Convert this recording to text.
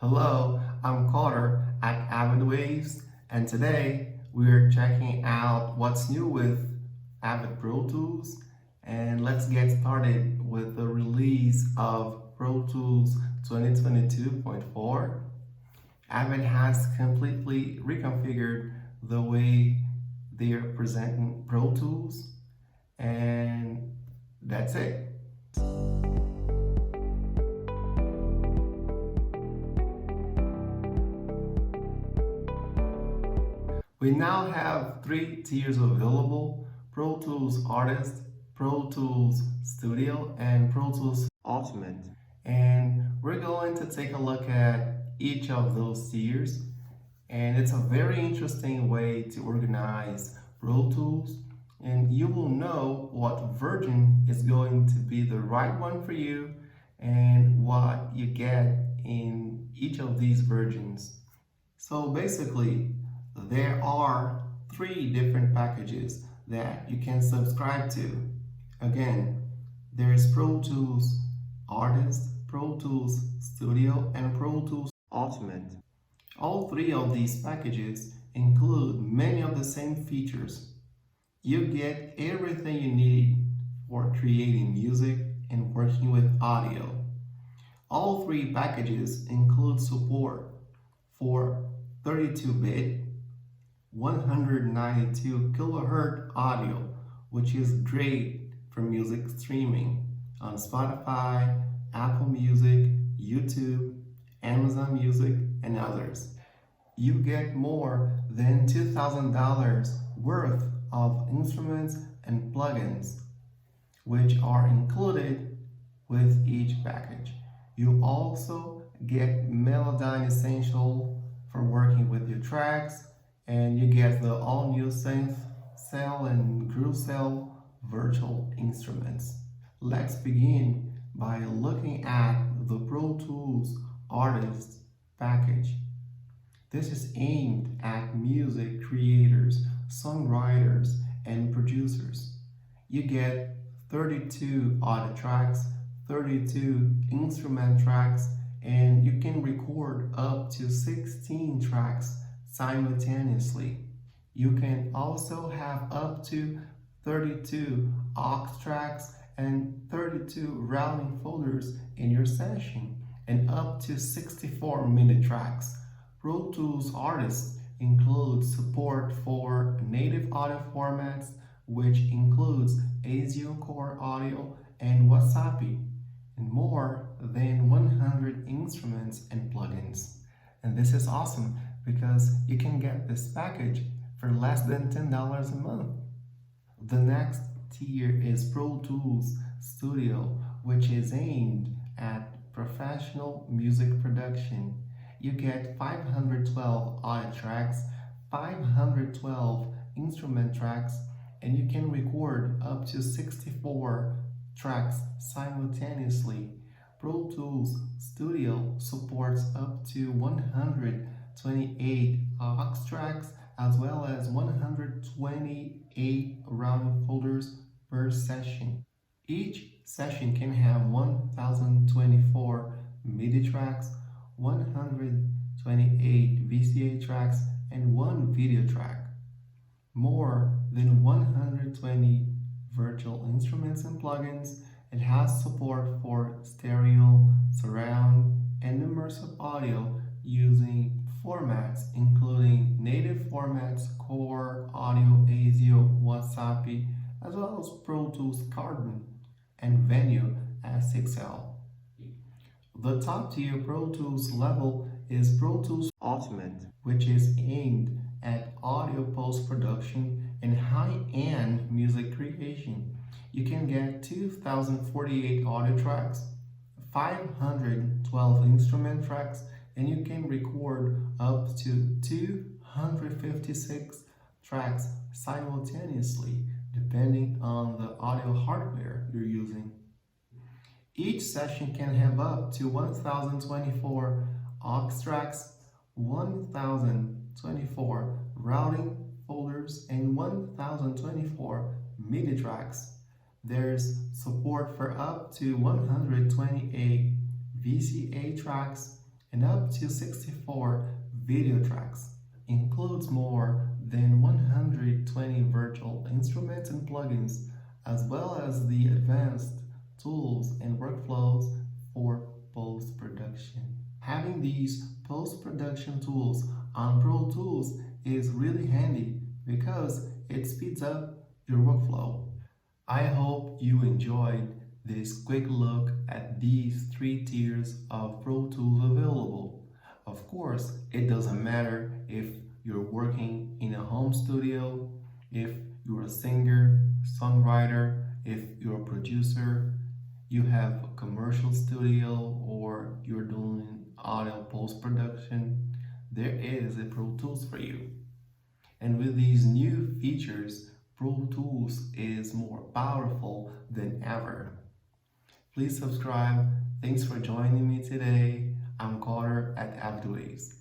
Hello, I'm Carter at Avid, and today we're checking out what's new with Avid Pro Tools. And let's get started with the release of Pro Tools 2022.4. Avid has completely reconfigured the way they are presenting Pro Tools, and that's it. We now have three tiers available: Pro Tools Artist, Pro Tools Studio, and Pro Tools Ultimate. And we're going to take a look at each of those tiers. And it's a very interesting way to organize Pro Tools. And you will know what version is going to be the right one for you and what you get in each of these versions. So basically, there are three different packages that you can subscribe to. Again, there's Pro Tools Artist, Pro Tools Studio, and Pro Tools Ultimate. All three of these packages include many of the same features. You get everything you need for creating music and working with audio. All three packages include support for 32-bit, 192 kilohertz audio, which is great for music streaming on Spotify, Apple Music, YouTube, Amazon Music, and others. You get more than $2,000 worth of instruments and plugins, which are included with each package. You also get Melodyne Essential for working with your tracks, and you get the all-new synth cell and groove cell virtual instruments. Let's begin by looking at the Pro Tools Artist package. This is aimed at music creators, songwriters, and producers. You get 32 audio tracks, 32 instrument tracks, and you can record up to 16 tracks simultaneously. You can also have up to 32 aux tracks and 32 routing folders in your session, and up to 64 MIDI tracks. Pro Tools Artist includes support for native audio formats, which includes ASIO Core Audio and Wasapi, and more than 100 instruments and plugins. And this is awesome because you can get this package for less than $10 a month. The next tier is Pro Tools Studio, which is aimed at professional music production. You get 512 audio tracks, 512 instrument tracks, and you can record up to 64 tracks simultaneously. Pro Tools Studio supports up to 128 aux tracks as well as 128 routing folders per session. Each session can have 1024 MIDI tracks, 128 VCA tracks, and one video track. More than 120 virtual instruments and plugins. It has support for stereo, surround, and immersive audio using formats including native formats, Core, Audio, ASIO, Wasapi, as well as Pro Tools Carbon and Venue S6L. The top tier Pro Tools level is Pro Tools Ultimate, which is aimed at audio post-production and high-end music creation. You can get 2,048 audio tracks, 512 instrument tracks, and you can record up to 256 tracks simultaneously, depending on the audio hardware you're using. Each session can have up to 1,024 aux tracks, 1,024 routing folders, and 1,024 MIDI tracks. There's support for up to 128 VCA tracks and up to 64 video tracks. Includes more than 120 virtual instruments and plugins, as well as the advanced tools and workflows for post-production. Having these post-production tools on Pro Tools is really handy because it speeds up your workflow. I hope you enjoyed this quick look at these three tiers of Pro Tools available. Of course, it doesn't matter if you're working in a home studio, if you're a singer, songwriter, if you're a producer, you have a commercial studio, or you're doing audio post-production, there is a Pro Tools for you. And with these new features, Pro Tools is more powerful than ever. Please subscribe. Thanks for joining me today. I'm Carter at Avid.